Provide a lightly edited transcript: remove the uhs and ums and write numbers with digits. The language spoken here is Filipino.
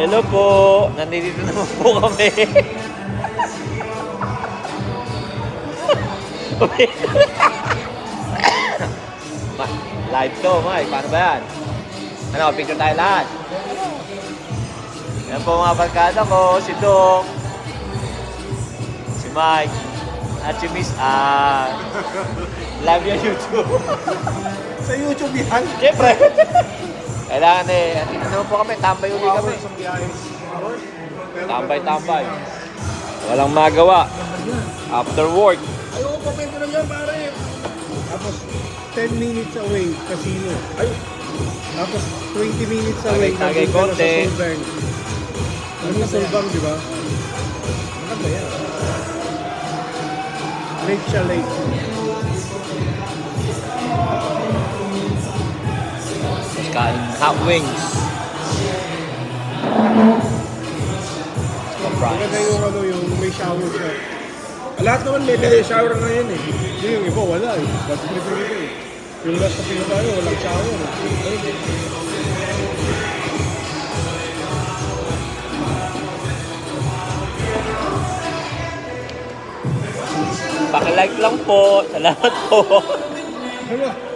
Hello po. Nandito naman po kami. Live to, Mike. Paano ba yan? Ano, picture tayo lahat. Yan po mga barkada ko. Si Dong. Si Mike. At si Miss A. Live yung YouTube. Sa YouTube yan? Siyempre. Kailangan eh. Andito naman po kami. Tambay uli kami. Tambay. Walang magawa. After work. Ayoko, papel ko na yan, pare. Tapos, 10 minutes away, casino. Ay, tapos, 20 minutes away, Tagay nandun ka na konti. sa Solbank. Ano sa Solbank, di ba? Ano yan? Late siya, late. Kain hot wings. Maganda yung ano, yung may shower siya. Lahat naman may shower na yan eh. Hindi, yung iba wala eh. That's prefer ito eh. Yung last na pinunta tayo, walang shower eh. Paki-like lang po. Salamat po. Ano?